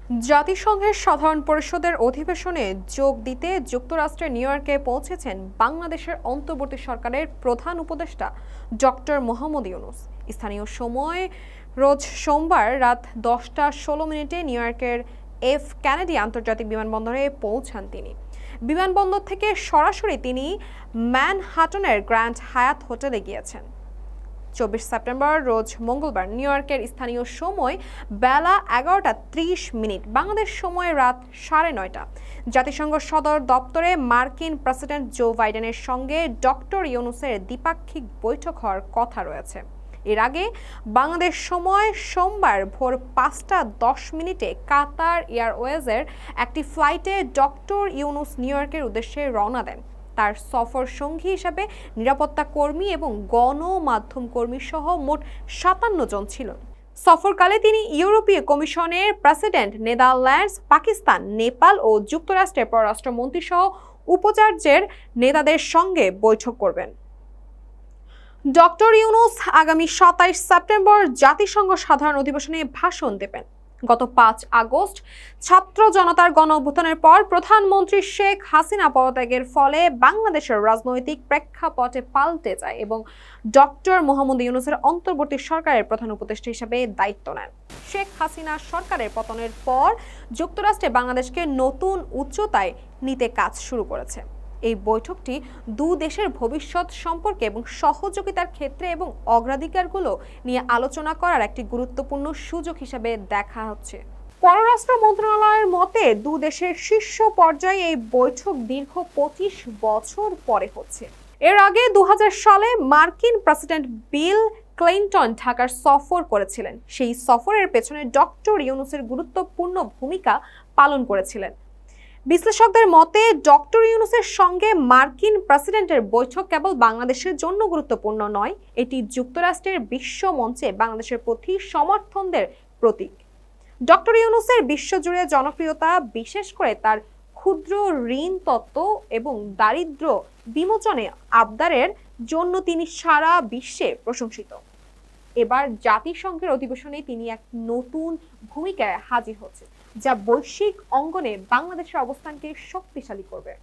জাতিসংঘের সাধারণ পরিষদের অধিবেশনে যোগ দিতে যুক্তরাষ্ট্রের নিউ ইয়র্কে পৌঁছেছেন বাংলাদেশের অন্তর্বর্তী সরকারের প্রধান উপদেষ্টা ডক্টর মোহাম্মদ ইউনূস। স্থানীয় সময় রোজ সোমবার রাত 10টা 16 মিনিটে নিউ ইয়র্কের এফ কেনেডি আন্তর্জাতিক বিমানবন্দরে পৌঁছান তিনি। বিমানবন্দর থেকে সরাসরি তিনি ম্যানহাটনের গ্র্যান্ড হায়াত হোটেলে গিয়েছেন। 24 সেপ্টেম্বর রোজ মঙ্গলবার নিউ ইয়র্কের স্থানীয় সময় বেলা 11টা 30 মিনিট, বাংলাদেশ সময় রাত 9:30 জাতিসংঘ সদর দপ্তরে মার্কিন প্রেসিডেন্ট জো বাইডেনের সঙ্গে ডক্টর ইউনূসের দ্বিপাক্ষিক বৈঠক হওয়ার কথা রয়েছে। এর আগে বাংলাদেশ সময় সোমবার ভোর 5টা 10 মিনিটে কাতার এয়ারওয়েজের একটি ফ্লাইটে ডক্টর ইউনূস নিউ ইয়র্কের উদ্দেশ্যে রওনা দেন। তার সফর সঙ্গী হিসেবে নিরাপত্তা কর্মী এবং গণমাধ্যম কর্মী সহ মোট 57 জন ছিলেন। সফরকালে তিনি ইউরোপীয় কমিশনের প্রেসিডেন্ট, নেদারল্যান্ডস, পাকিস্তান, নেপাল ও যুক্তরাষ্ট্রের পররাষ্ট্রমন্ত্রী সহ উপাচার্যের নেতাদের সঙ্গে বৈঠক করবেন। ডক্টর ইউনূস আগামী 27 সেপ্টেম্বর জাতিসংঘ সাধারণ অধিবেশনে ভাষণ দেবেন। গত 5 আগস্ট ছাত্র জনতার গণ অভ্যুত্থানের পর প্রধানমন্ত্রী শেখ হাসিনা পদত্যাগের ফলে বাংলাদেশের রাজনৈতিক প্রেক্ষাপটে পাল্টে যায় এবং ডক্টর মোহাম্মদ ইউনূসের অন্তর্বর্তী সরকারের প্রধান উপদেষ্টা হিসেবে দায়িত্ব নেন। শেখ হাসিনা সরকারের পতনের পর যুক্তরাষ্ট্রে বাংলাদেশকে নতুন উচ্চতায় নিতে কাজ শুরু করেছে। এই বৈঠকটি দেশের ভবিষ্যৎ সম্পর্কে এবং সহযোগিতার ক্ষেত্রে এবং অগ্রাধিকারগুলো নিয়ে আলোচনা করার একটি গুরুত্বপূর্ণ সুযোগ হিসেবে দেখা হচ্ছে। পররাষ্ট্র মন্ত্রণালয়ের মতে দেশের শীর্ষ পর্যায়ে এই বৈঠক দীর্ঘ 25 বছর পরে হচ্ছে। এর আগে 2000 সালে মার্কিন প্রেসিডেন্ট বিল ক্লিনটন ঢাকার সফর করেছিলেন। সেই সফরের পেছনে ডক্টর ইউনূসের গুরুত্বপূর্ণ ভূমিকা পালন করেছিলেন। বিশ্লেষকদের মতে ডক্টর ইউনূসের সঙ্গে মার্কিন প্রেসিডেন্টের বৈঠক কেবল বাংলাদেশের জন্য গুরুত্বপূর্ণ নয়, এটি যুক্তরাষ্ট্রের বিশ্ব মঞ্চে বাংলাদেশের প্রতি সমর্থনদের প্রতীক। ডক্টর ইউনূসের বিশ্বজুড়ে জনপ্রিয়তা, বিশেষ করে তার ক্ষুদ্র ঋণ তত্ত্ব এবং দারিদ্র্য বিমোচনে আবদারের জন্য তিনি সারা বিশ্বে প্রশংসিত। এবার জাতিসংঘের অধিবেশনে তিনি এক নতুন ভূমিকায় হাজির হচ্ছে, যা বৈশ্বিক অঙ্গনে বাংলাদেশের অবস্থানকে শক্তিশালী করবে।